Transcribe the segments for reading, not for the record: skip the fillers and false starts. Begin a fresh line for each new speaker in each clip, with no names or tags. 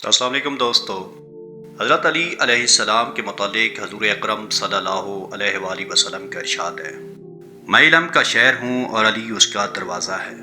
السلام علیکم دوستو۔ حضرت علی علیہ السلام کے متعلق حضور اکرم صلی اللہ علیہ وآلہ وسلم کا ارشاد ہے، میں علم کا شہر ہوں اور علی اس کا دروازہ ہے۔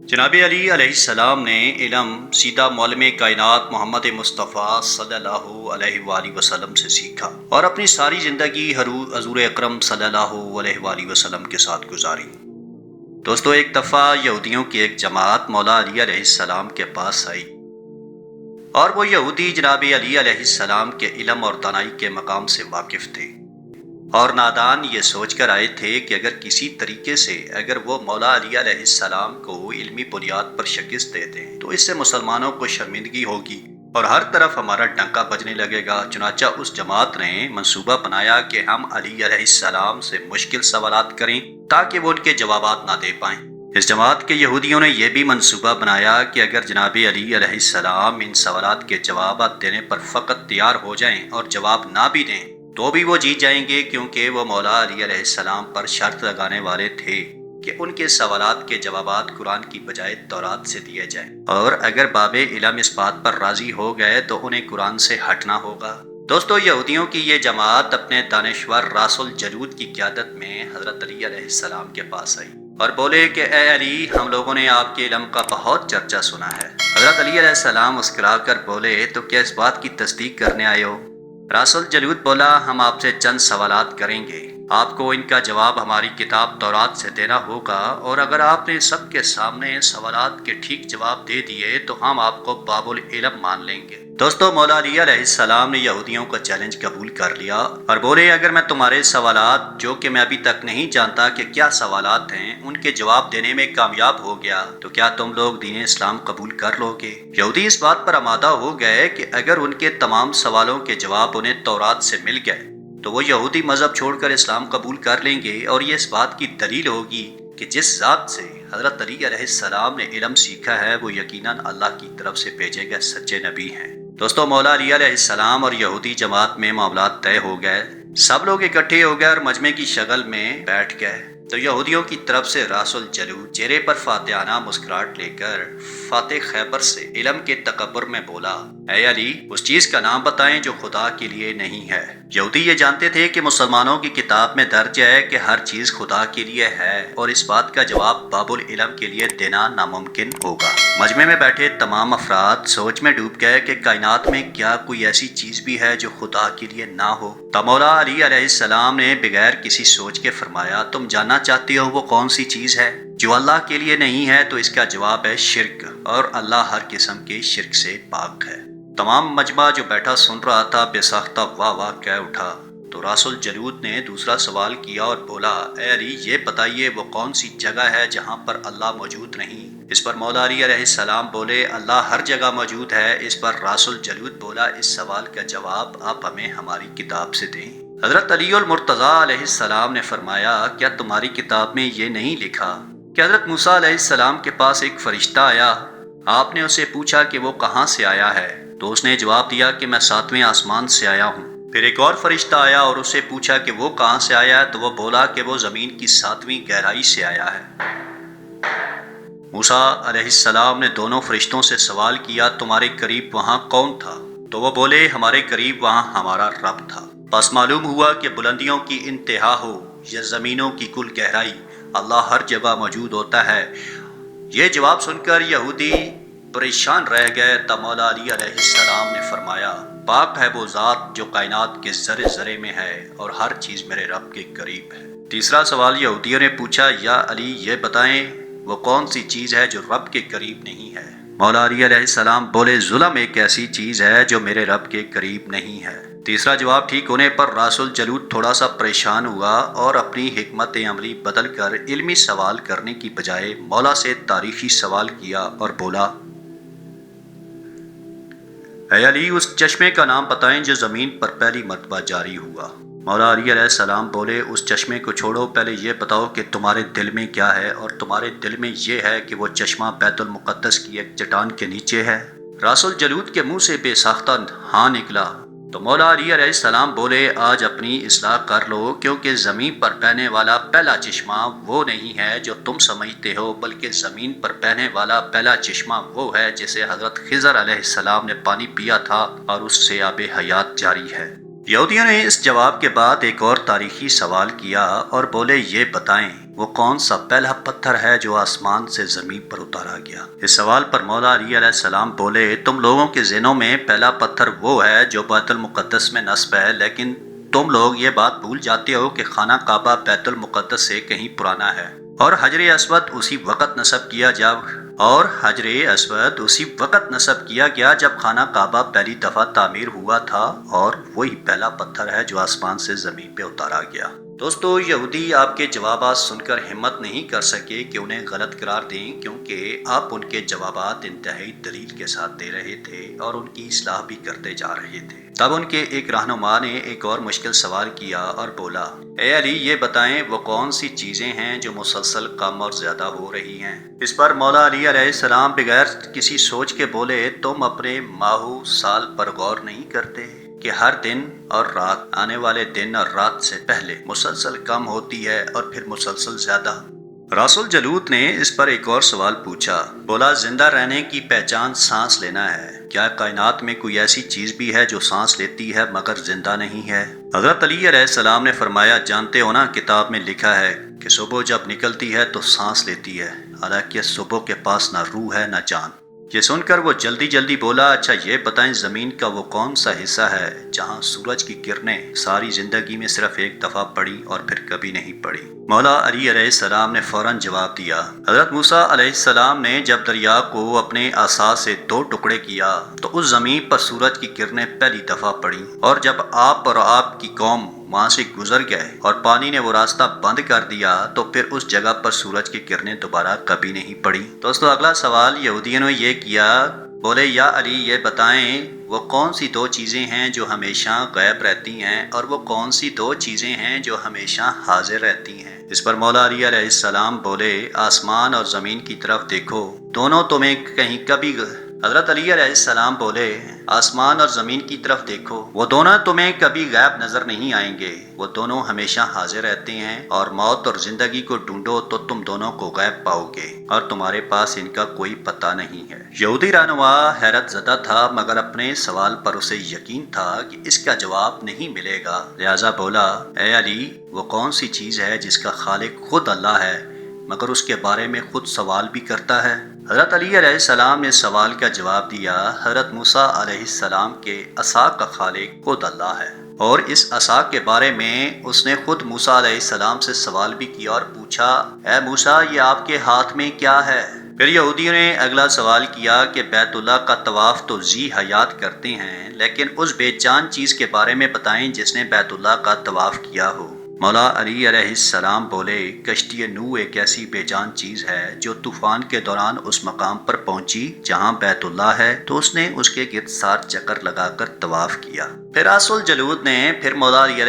جناب علی علیہ السلام نے علم سیدھا معلم کائنات محمد مصطفیٰ صلی اللہ علیہ وآلہ وسلم سے سیکھا اور اپنی ساری زندگی حضور اکرم صلی اللہ علیہ وآلہ وسلم کے ساتھ گزاری۔ دوستو، ایک دفعہ یہودیوں کی ایک جماعت مولا علی علیہ السلام کے پاس آئی اور وہ یہودی جناب علی علیہ السلام کے علم اور دانائی کے مقام سے واقف تھے اور نادان یہ سوچ کر آئے تھے کہ اگر کسی طریقے سے وہ مولا علی علیہ السلام کو علمی بنیاد پر شکست دے دیں تو اس سے مسلمانوں کو شرمندگی ہوگی اور ہر طرف ہمارا ڈنکا بجنے لگے گا۔ چنانچہ اس جماعت نے منصوبہ بنایا کہ ہم علی علیہ السلام سے مشکل سوالات کریں تاکہ وہ ان کے جوابات نہ دے پائیں۔ اس جماعت کے یہودیوں نے یہ بھی منصوبہ بنایا کہ اگر جناب علی علیہ السلام ان سوالات کے جوابات دینے پر فقط تیار ہو جائیں اور جواب نہ بھی دیں تو بھی وہ جیت جائیں گے، کیونکہ وہ مولا علی علیہ السلام پر شرط لگانے والے تھے کہ ان کے سوالات کے جوابات قرآن کی بجائے تورات سے دیے جائیں، اور اگر باب علم اس بات پر راضی ہو گئے تو انہیں قرآن سے ہٹنا ہوگا۔ دوستو، یہودیوں کی یہ جماعت اپنے دانشور راس الجلود کی قیادت میں حضرت علی علیہ السلام کے پاس آئی اور بولے کہ اے علی، ہم لوگوں نے آپ کے علم کا بہت چرچا سنا ہے۔ حضرت علی علیہ السلام مسکرا کر بولے، تو کیا اس بات کی تصدیق کرنے آئے ہو؟ راس الجلود بولا، ہم آپ سے چند سوالات کریں گے، آپ کو ان کا جواب ہماری کتاب تورات سے دینا ہوگا، اور اگر آپ نے سب کے سامنے سوالات کے ٹھیک جواب دے دیے تو ہم آپ کو باب العلم مان لیں گے۔ دوستو، مولا علی علیہ السلام نے یہودیوں کا چیلنج قبول کر لیا اور بولے، اگر میں تمہارے سوالات، جو کہ میں ابھی تک نہیں جانتا کہ کیا سوالات ہیں، ان کے جواب دینے میں کامیاب ہو گیا تو کیا تم لوگ دین اسلام قبول کر لو گے؟ یہودی اس بات پر آمادہ ہو گئے کہ اگر ان کے تمام سوالوں کے جواب انہیں تورات سے مل گئے تو وہ یہودی مذہب چھوڑ کر اسلام قبول کر لیں گے، اور یہ اس بات کی دلیل ہوگی کہ جس ذات سے حضرت علی علیہ السلام نے علم سیکھا ہے وہ یقیناً اللہ کی طرف سے بھیجے گئے سچے نبی ہیں۔ دوستو، مولا علی علیہ السلام اور یہودی جماعت میں معاملات طے ہو گئے، سب لوگ اکٹھے ہو گئے اور مجمع کی شکل میں بیٹھ گئے تو یہودیوں کی طرف سے راس الجلود چہرے پر فاتحانہ مسکراہٹ لے کر فاتح خیبر سے علم کے تکبر میں بولا، اے علی، اس چیز کا نام بتائیں جو خدا کے لیے نہیں ہے۔ یہودی یہ جانتے تھے کہ مسلمانوں کی کتاب میں درج ہے کہ ہر چیز خدا کے لیے ہے، اور اس بات کا جواب باب العلم کے لیے دینا ناممکن ہوگا۔ مجمع میں بیٹھے تمام افراد سوچ میں ڈوب گئے کہ کائنات میں کیا کوئی ایسی چیز بھی ہے جو خدا کے لیے نہ ہو؟ تو مولا علی علیہ السلام نے بغیر کسی سوچ کے فرمایا، تم جاننا چاہتے ہو وہ کون سی چیز ہے جو اللہ کے لیے نہیں ہے؟ تو اس کا جواب ہے شرک، اور اللہ ہر قسم کے شرک سے پاک ہے۔ تمام مجمع جو بیٹھا سن رہا تھا بے ساختہ واہ واہ کہہ اٹھا۔ تو راس الجلود نے دوسرا سوال کیا اور بولا، اے علی، یہ بتائیے وہ کون سی جگہ ہے جہاں پر اللہ موجود نہیں؟ اس پر مولا علی علیہ السلام بولے، اللہ ہر جگہ موجود ہے۔ اس پر راس الجلود بولا، اس سوال کا جواب آپ ہمیں ہماری کتاب سے دیں۔ حضرت علی المرتضیٰ علیہ السلام نے فرمایا، کیا تمہاری کتاب میں یہ نہیں لکھا کہ حضرت موسیٰ علیہ السلام کے پاس ایک فرشتہ آیا، آپ نے اسے پوچھا کہ وہ کہاں سے آیا ہے تو اس نے جواب دیا کہ میں 7ویں آسمان سے آیا ہوں۔ پھر ایک اور فرشتہ آیا اور اسے پوچھا کہ وہ کہاں سے آیا ہے تو وہ بولا کہ وہ زمین کی 7ویں گہرائی سے آیا ہے۔ موسیٰ علیہ السلام نے دونوں فرشتوں سے سوال کیا، تمہارے قریب وہاں کون تھا؟ تو وہ بولے، ہمارے قریب وہاں ہمارا رب تھا۔ بس معلوم ہوا کہ بلندیوں کی انتہا ہو یا زمینوں کی کل گہرائی، اللہ ہر جگہ موجود ہوتا ہے۔ یہ جواب سن کر یہودی پریشان رہ گئے۔ تب مولا علی علیہ السلام نے فرمایا، پاک ہے وہ ذات جو کائنات کے ذرے ذرے میں ہے، اور ہر چیز میرے رب کے قریب ہے۔ تیسرا سوال یہودیوں نے پوچھا، یا علی، یہ بتائیں وہ کون سی چیز ہے جو رب کے قریب نہیں ہے؟ مولا علی علیہ السلام بولے، ظلم ایک ایسی چیز ہے جو میرے رب کے قریب نہیں ہے۔ تیسرا جواب ٹھیک ہونے پر راس الجلود تھوڑا سا پریشان ہوا اور اپنی حکمت عملی بدل کر علمی سوال کرنے کی بجائے مولا سے تاریخی سوال کیا اور بولا، اے علی، اس چشمے کا نام بتائیں جو زمین پر پہلی مرتبہ جاری ہوا۔ مولا علی علیہ السلام بولے، اس چشمے کو چھوڑو، پہلے یہ بتاؤ کہ تمہارے دل میں کیا ہے، اور تمہارے دل میں یہ ہے کہ وہ چشمہ بیت المقدس کی ایک چٹان کے نیچے ہے۔ راس الجلود کے منہ سے بے ساختہ ہاں نکلا تو مولا علی علیہ السلام بولے آج اپنی اصلاح کر لو، کیونکہ زمین پر بہنے والا پہلا چشمہ وہ نہیں ہے جو تم سمجھتے ہو، بلکہ زمین پر بہنے والا پہلا چشمہ وہ ہے جسے حضرت خضر علیہ السلام نے پانی پیا تھا اور اس سے آب حیات جاری ہے۔ یہودیوں نے اس جواب کے بعد ایک اور تاریخی سوال کیا اور بولے یہ بتائیں وہ کون سا پہلا پتھر ہے جو آسمان سے زمین پر اتارا گیا؟ اس سوال پر مولا علی علیہ السلام بولے تم لوگوں کے ذہنوں میں پہلا پتھر وہ ہے جو بیت المقدس میں نصب ہے، لیکن تم لوگ یہ بات بھول جاتے ہو کہ خانہ کعبہ بیت المقدس سے کہیں پرانا ہے، اور حجر اسود اسی وقت نصب کیا گیا جب خانہ کعبہ پہلی دفعہ تعمیر ہوا تھا، اور وہی پہلا پتھر ہے جو آسمان سے زمین پہ اتارا گیا۔ دوستو، یہودی آپ کے جوابات سن کر ہمت نہیں کر سکے کہ انہیں غلط قرار دیں، کیونکہ آپ ان کے جوابات انتہائی دلیل کے ساتھ دے رہے تھے اور ان کی اصلاح بھی کرتے جا رہے تھے۔ تب ان کے ایک رہنما نے ایک اور مشکل سوال کیا اور بولا اے علی یہ بتائیں وہ کون سی چیزیں ہیں جو مسلسل کم اور زیادہ ہو رہی ہیں؟ اس پر مولا علی علیہ السلام بغیر کسی سوچ کے بولے تم اپنے ماہو سال پر غور نہیں کرتے کہ ہر دن اور رات آنے والے دن اور رات سے پہلے مسلسل کم ہوتی ہے اور پھر مسلسل زیادہ؟ راس الجلود نے اس پر ایک اور سوال پوچھا، بولا زندہ رہنے کی پہچان سانس لینا ہے، کیا کائنات میں کوئی ایسی چیز بھی ہے جو سانس لیتی ہے مگر زندہ نہیں ہے؟ حضرت علی علیہ السلام نے فرمایا جانتے ہو نا کتاب میں لکھا ہے کہ صبح جب نکلتی ہے تو سانس لیتی ہے، حالانکہ صبح کے پاس نہ روح ہے نہ جان۔ یہ سن کر وہ جلدی جلدی بولا اچھا یہ بتائیں زمین کا وہ کون سا حصہ ہے جہاں سورج کی کرنیں ساری زندگی میں صرف ایک دفعہ پڑی اور پھر کبھی نہیں پڑی؟ مولا علی علیہ السلام نے فوراً جواب دیا، حضرت موسیٰ علیہ السلام نے جب دریا کو اپنے عصا سے 2 ٹکڑے کیا تو اس زمین پر سورج کی کرنیں پہلی دفعہ پڑی، اور جب آپ اور آپ کی قوم وہاں سے گزر گئے اور پانی نے وہ راستہ بند کر دیا تو پھر اس جگہ پر سورج کی کرنیں دوبارہ کبھی نہیں پڑی۔ دوستو اگلا سوال یہودیوں نے یہ کیا، بولے یا علی یہ بتائیں وہ کون سی 2 چیزیں ہیں جو ہمیشہ غائب رہتی ہیں اور وہ کون سی 2 چیزیں ہیں جو ہمیشہ حاضر رہتی ہیں؟ اس پر مولا علی علیہ السلام بولے آسمان اور زمین کی طرف دیکھو، دونوں تمہیں کہیں کبھی حضرت علی علیہ السلام بولے آسمان اور زمین کی طرف دیکھو، وہ دونوں تمہیں کبھی غائب نظر نہیں آئیں گے، وہ دونوں ہمیشہ حاضر رہتے ہیں، اور موت اور زندگی کو ڈھونڈو تو تم دونوں کو غائب پاؤ گے اور تمہارے پاس ان کا کوئی پتہ نہیں ہے۔ یہودی رہنما حیرت زدہ تھا مگر اپنے سوال پر اسے یقین تھا کہ اس کا جواب نہیں ملے گا، لہذا بولا اے علی وہ کون سی چیز ہے جس کا خالق خود اللہ ہے مگر اس کے بارے میں خود سوال بھی کرتا ہے؟ حضرت علی علیہ السلام نے سوال کا جواب دیا، حضرت موسیٰ علیہ السلام کے عصا کا خالق خود اللہ ہے، اور اس عصا کے بارے میں اس نے خود موسیٰ علیہ السلام سے سوال بھی کیا اور پوچھا اے موسیٰ یہ آپ کے ہاتھ میں کیا ہے؟ پھر یہودیوں نے اگلا سوال کیا کہ بیت اللہ کا طواف تو ذی حیات کرتے ہیں، لیکن اس بے جان چیز کے بارے میں بتائیں جس نے بیت اللہ کا طواف کیا ہو؟ مولا علی علیہ السلام بولے کشتی نوح ایک ایسی بے جان چیز ہے جو طوفان کے دوران اس مقام پر پہنچی جہاں بیت اللہ ہے تو اس نے اس کے گرد 7 چکر لگا کر طواف کیا۔ پھر راس الجلود نے پھر مولا علی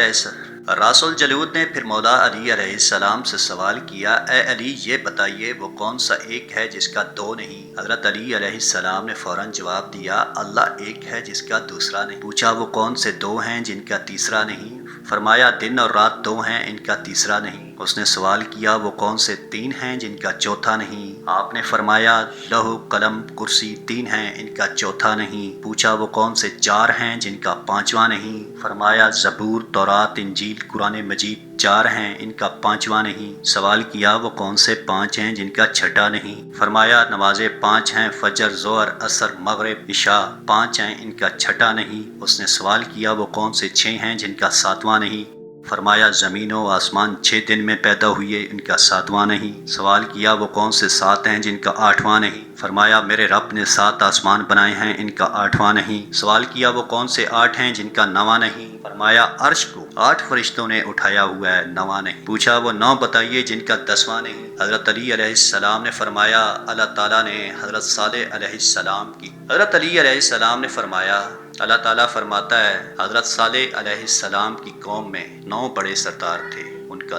علیہ السلام سے سوال کیا اے علی یہ بتائیے وہ کون سا ایک ہے جس کا 2 نہیں؟ حضرت علی علیہ السلام نے فوراً جواب دیا اللہ ایک ہے جس کا دوسرا نہیں۔ پوچھا وہ کون سے 2 ہیں جن کا تیسرا نہیں؟ فرمایا دن اور رات 2 ہیں ان کا تیسرا نہیں۔ اس نے سوال کیا وہ کون سے 3 ہیں جن کا چوتھا نہیں؟ آپ نے فرمایا لوح قلم کرسی 3 ہیں ان کا چوتھا نہیں۔ پوچھا وہ کون سے 4 ہیں جن کا 5واں نہیں؟ فرمایا زبور تورات انجیل قرآن مجید 4 ہیں ان کا 5واں نہیں۔ سوال کیا وہ کون سے 5 ہیں جن کا 6واں نہیں؟ فرمایا نمازیں 5 ہیں فجر ظہر عصر مغرب عشاء 5 ہیں ان کا 6واں نہیں۔ اس نے سوال کیا وہ کون سے 6 ہیں جن کا 7واں نہیں؟ فرمایا زمین و آسمان 6 دن میں پیدا ہوئے ان کا 7واں نہیں۔ سوال کیا وہ کون سے 7 ہیں جن کا 8واں نہیں؟ فرمایا میرے رب نے 7 آسمان بنائے ہیں ان کا 8واں نہیں۔ سوال کیا وہ کون سے 8 ہیں جن کا 9واں نہیں؟ فرمایا عرش کو 8 فرشتوں نے اٹھایا ہوا ہے 9واں نہیں۔ پوچھا وہ 9 بتائیے جن کا 10واں نہیں؟ حضرت علی علیہ السلام نے فرمایا اللہ تعالیٰ نے حضرت صالح علیہ السلام کی حضرت علی علیہ السلام نے فرمایا اللہ تعالیٰ فرماتا ہے حضرت صالح علیہ السلام کی قوم میں 9 بڑے سردار تھے، ان کا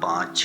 5।